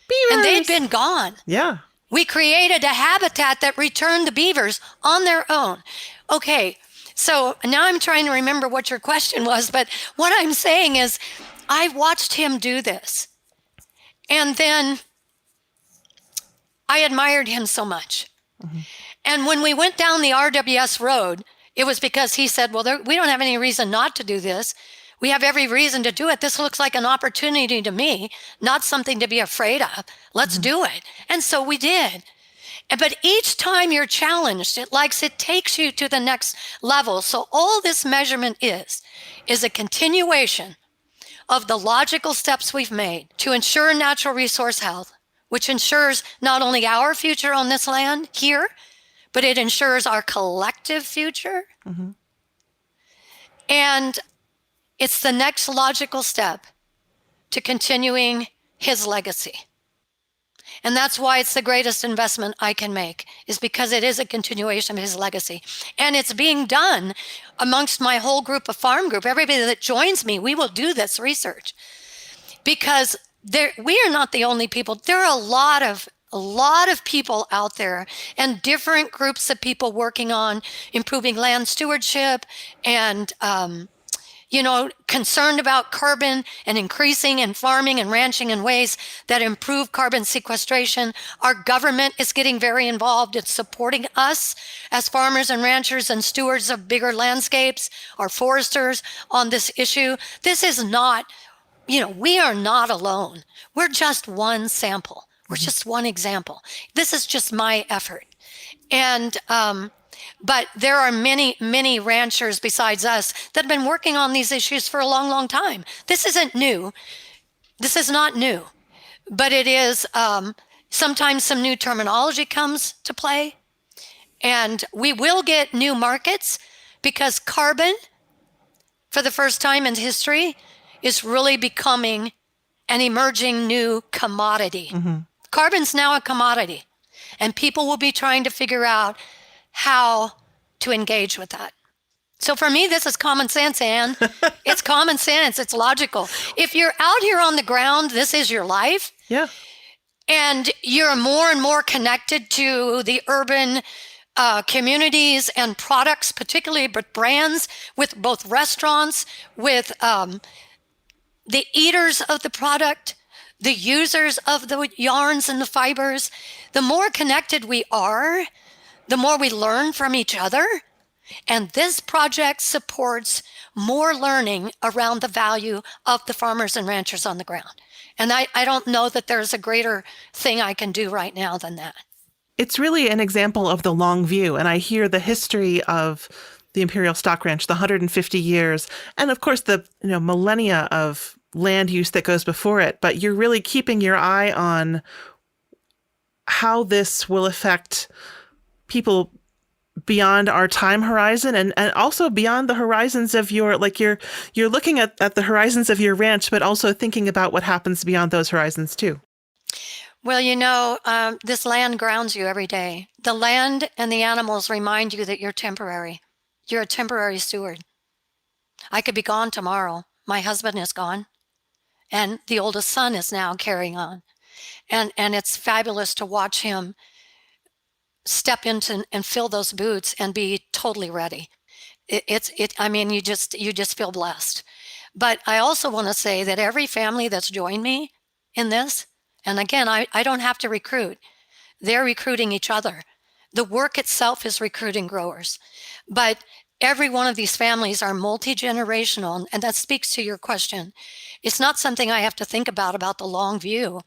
Beavers. And they've been gone. Yeah. We created a habitat that returned the beavers on their own. Okay, so now I'm trying to remember what your question was, but what I'm saying is I watched him do this. And then I admired him so much. And when we went down the RWS road, it was because he said, well, we don't have any reason not to do this. We have every reason to do it. This looks like an opportunity to me, not something to be afraid of. Let's do it. And so we did. But each time you're challenged, it takes you to the next level. So all this measurement is a continuation of the logical steps we've made to ensure natural resource health, which ensures not only our future on this land here, but it ensures our collective future. And it's the next logical step to continuing his legacy. And that's why it's the greatest investment I can make, is because it is a continuation of his legacy. And it's being done amongst my whole group of farm group. Everybody that joins me, we will do this research. Because we are not the only people. There are a lot of people out there and different groups of people working on improving land stewardship and concerned about carbon and increasing in farming and ranching in ways that improve carbon sequestration. Our government is getting very involved in supporting us as farmers and ranchers and stewards of bigger landscapes, our foresters on this issue. This is not, we are not alone. We're just one sample. We're just one example. This is just my effort. And, but there are many, many ranchers besides us that have been working on these issues for a long, long time. This isn't new. This is not new. But it is, sometimes some new terminology comes to play. And we will get new markets because carbon, for the first time in history, is really becoming an emerging new commodity. Carbon's now a commodity. And people will be trying to figure out how to engage with that. So for me, this is common sense, Anne. It's common sense. It's logical. If you're out here on the ground, this is your life. Yeah. And you're more and more connected to the urban communities and products, particularly but brands, with both restaurants, with the eaters of the product, the users of the yarns and the fibers. The more connected we are, the more we learn from each other. And this project supports more learning around the value of the farmers and ranchers on the ground. And I don't know that there's a greater thing I can do right now than that. It's really an example of the long view. And I hear the history of the Imperial Stock Ranch, the 150 years, and of course the millennia of land use that goes before it, but you're really keeping your eye on how this will affect people beyond our time horizon and also beyond the horizons of your, like you're looking at the horizons of your ranch, but also thinking about what happens beyond those horizons too. Well, this land grounds you every day. The land and the animals remind you that you're temporary. You're a temporary steward. I could be gone tomorrow. My husband is gone. And the oldest son is now carrying on. And it's fabulous to watch him step into and fill those boots and be totally ready. You just feel blessed. But I also want to say that every family that's joined me in this, and again, I don't have to recruit. They're recruiting each other. The work itself is recruiting growers. But every one of these families are multi-generational, and that speaks to your question. It's not something I have to think about the long view.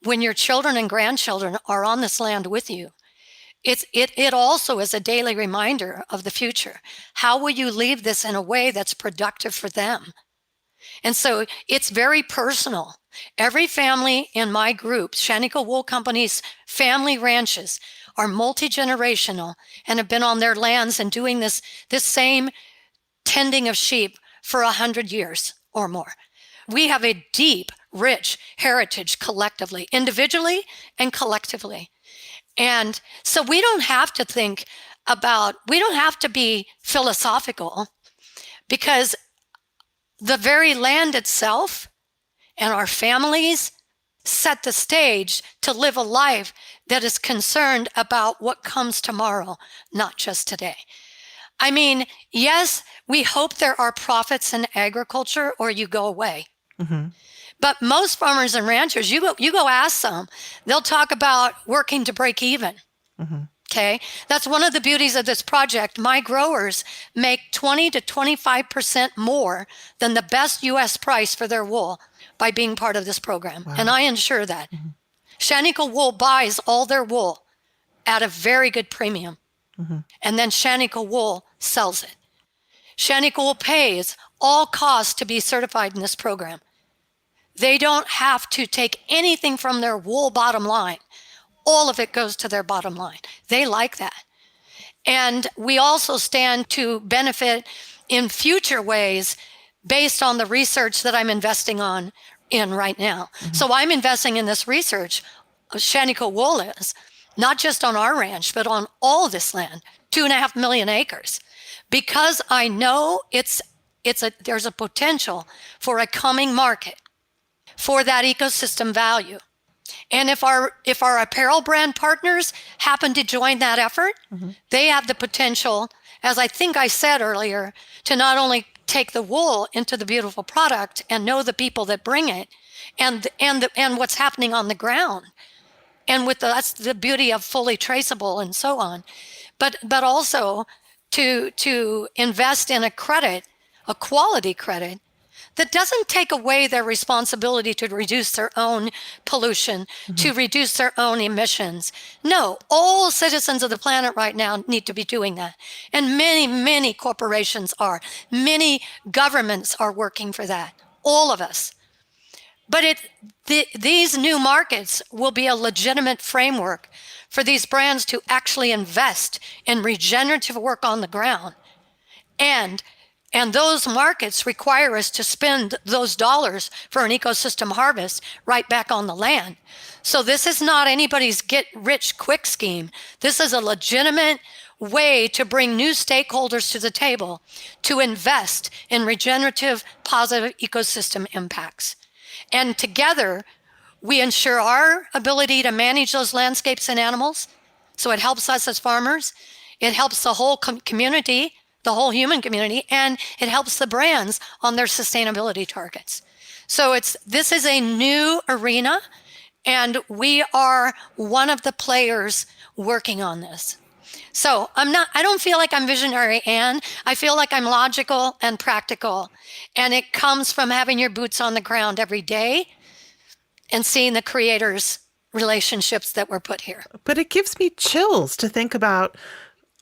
When your children and grandchildren are on this land with you, it also is a daily reminder of the future. How will you leave this in a way that's productive for them? And so it's very personal. Every family in my group, Shaniko Wool Company's family ranches, are multi-generational and have been on their lands and doing this same tending of sheep for 100 years or more. We have a deep, rich heritage collectively, individually and collectively. And so we don't have to be philosophical, because the very land itself and our families set the stage to live a life that is concerned about what comes tomorrow, not just today. I mean, yes, we hope there are profits in agriculture or you go away. Mm-hmm. But most farmers and ranchers, you go ask them, they'll talk about working to break even. Mm-hmm. Okay. That's one of the beauties of this project. My growers make 20 to 25% more than the best U.S. price for their wool by being part of this program. Wow. And I ensure that. Mm-hmm. Shaniko Wool buys all their wool at a very good premium. Mm-hmm. And then Shaniko Wool sells it. Shaniko Wool pays all costs to be certified in this program. They don't have to take anything from their wool bottom line. All of it goes to their bottom line. They like that. And we also stand to benefit in future ways based on the research that I'm investing in right now. Mm-hmm. So I'm investing in this research. Shaniko Wool is not just on our ranch, but on all this land, 2.5 million acres, because I know there's a potential for a coming market for that ecosystem value. And if our apparel brand partners happen to join that effort, mm-hmm. they have the potential, as I think I said earlier, to not only take the wool into the beautiful product and know the people that bring it and what's happening on the ground. And that's the beauty of fully traceable and so on. But also to invest in a quality credit, that doesn't take away their responsibility to reduce their own pollution, mm-hmm. to reduce their own emissions. No, all citizens of the planet right now need to be doing that. And many, many corporations are. Many governments are working for that. All of us. But these new markets will be a legitimate framework for these brands to actually invest in regenerative work on the ground. And those markets require us to spend those dollars for an ecosystem harvest right back on the land. So this is not anybody's get-rich-quick scheme. This is a legitimate way to bring new stakeholders to the table to invest in regenerative, positive ecosystem impacts. And together, we ensure our ability to manage those landscapes and animals. So it helps us as farmers. It helps the whole community, the whole human community, and it helps the brands on their sustainability targets. So this is a new arena, and we are one of the players working on this. So I don't feel like I'm visionary, Anne. I feel like I'm logical and practical. And it comes from having your boots on the ground every day and seeing the creators' relationships that were put here. But it gives me chills to think about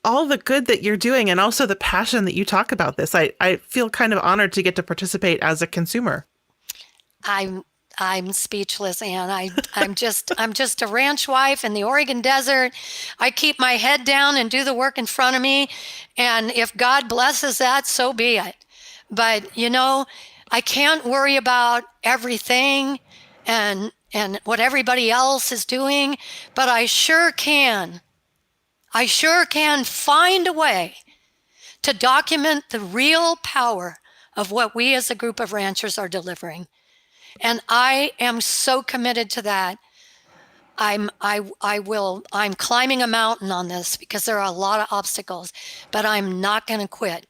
all the good that you're doing and also the passion that you talk about this. I feel kind of honored to get to participate as a consumer. I'm I'm speechless, Anne. I'm just a ranch wife in the Oregon desert. I keep my head down and do the work in front of me, and if God blesses that, so be it. But I can't worry about everything and what everybody else is doing, but I sure can. I sure can find a way to document the real power of what we as a group of ranchers are delivering. And I am so committed to that. I'm climbing a mountain on this because there are a lot of obstacles, but I'm not going to quit.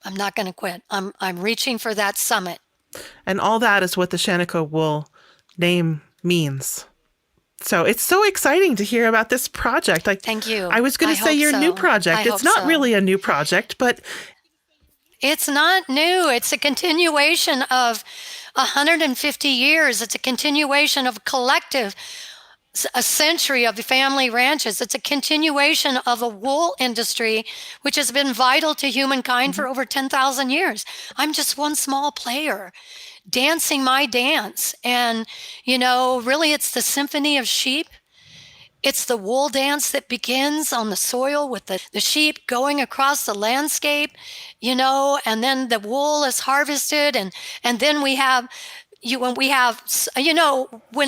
I'm not going to quit. I'm reaching for that summit. And all that is what the Shaniko wool name means. So it's so exciting to hear about this project. Like, Thank you. I was going to say your new project. It's not really a new project, but it's not new. It's a continuation of 150 years. It's a continuation of a century of the family ranches. It's a continuation of a wool industry which has been vital to humankind for over 10,000 years. I'm just one small player dancing my dance. And, really it's the symphony of sheep. It's the wool dance that begins on the soil with the sheep going across the landscape, and then the wool is harvested. And then when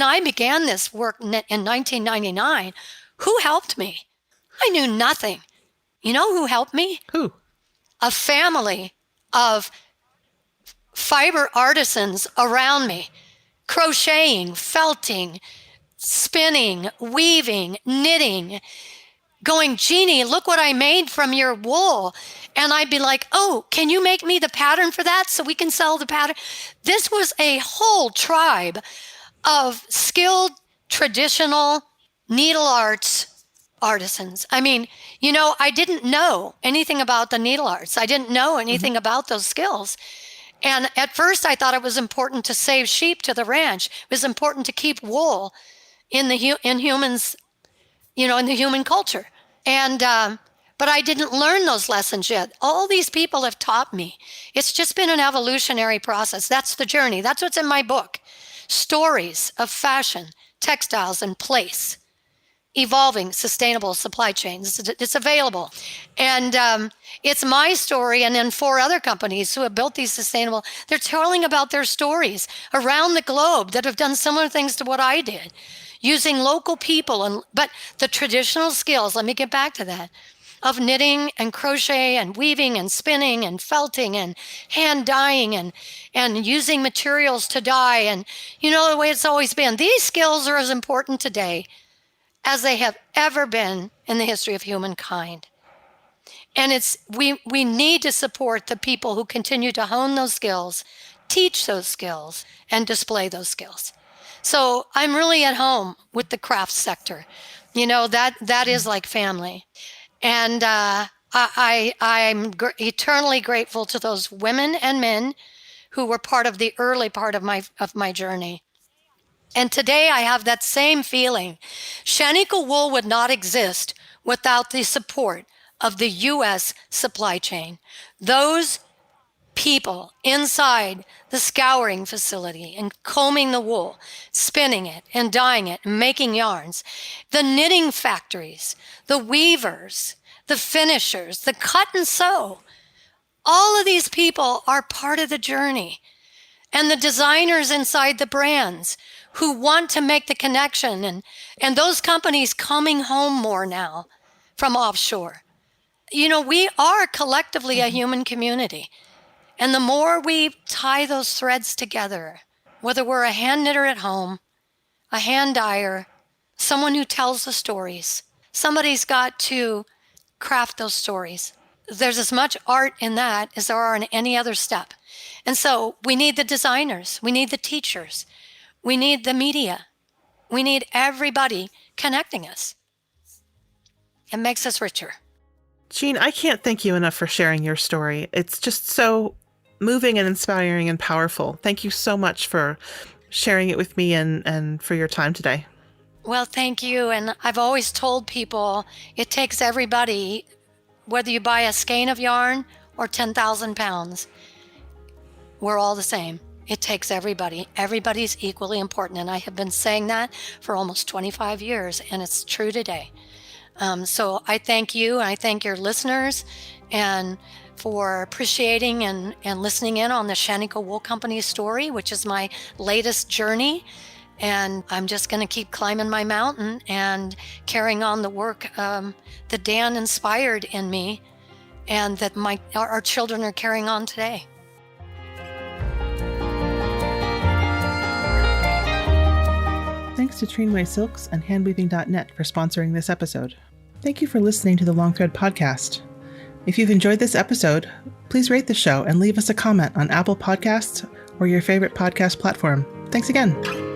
I began this work in 1999, who helped me? I knew nothing. You know who helped me? who? A family of fiber artisans around me, crocheting, felting, spinning, weaving, knitting, going, Jeannie, look what I made from your wool. And I'd be like, oh, can you make me the pattern for that so we can sell the pattern? This was a whole tribe of skilled, traditional needle arts artisans. I mean, I didn't know anything about the needle arts. I didn't know anything about those skills. And at first I thought it was important to save sheep to the ranch. It was important to keep wool in humans, in the human culture. And, but I didn't learn those lessons yet. All these people have taught me. It's just been an evolutionary process. That's the journey. That's what's in my book. Stories of fashion, textiles, and place. Evolving sustainable supply chains. It's available. And it's my story and then 4 other companies who have built these sustainable, they're telling about their stories around the globe that have done similar things to what I did, using local people. But the traditional skills, let me get back to that, of knitting and crochet and weaving and spinning and felting and hand dyeing and using materials to dye. And the way it's always been. These skills are as important today as they have ever been in the history of humankind. And we need to support the people who continue to hone those skills, teach those skills, and display those skills. So I'm really at home with the crafts sector. That is like family. And I'm eternally grateful to those women and men who were part of the early part of my journey. And today I have that same feeling. Shaniko wool would not exist without the support of the U.S. supply chain. Those people inside the scouring facility and combing the wool, spinning it and dyeing it and making yarns, the knitting factories, the weavers, the finishers, the cut and sew, all of these people are part of the journey. And the designers inside the brands who want to make the connection and those companies coming home more now from offshore. We are collectively a human community. And the more we tie those threads together, whether we're a hand knitter at home, a hand dyer, someone who tells the stories, somebody's got to craft those stories. There's as much art in that as there are in any other step. And so we need the designers, we need the teachers, we need the media, we need everybody connecting us. It makes us richer. Jeanne, I can't thank you enough for sharing your story. It's just so moving and inspiring and powerful. Thank you so much for sharing it with me and for your time today. Well, thank you. And I've always told people it takes everybody, whether you buy a skein of yarn or 10,000 pounds, we're all the same. It takes everybody. Everybody's equally important. And I have been saying that for almost 25 years, and it's true today. So I thank you, and I thank your listeners, and for appreciating and listening in on the Shaniko Wool Company's story, which is my latest journey. And I'm just going to keep climbing my mountain and carrying on the work that Dan inspired in me, and that our children are carrying on today. Thanks to Treenway Silks and handweaving.net for sponsoring this episode. Thank you for listening to the Long Thread Podcast. If you've enjoyed this episode, please rate the show and leave us a comment on Apple Podcasts or your favorite podcast platform. Thanks again.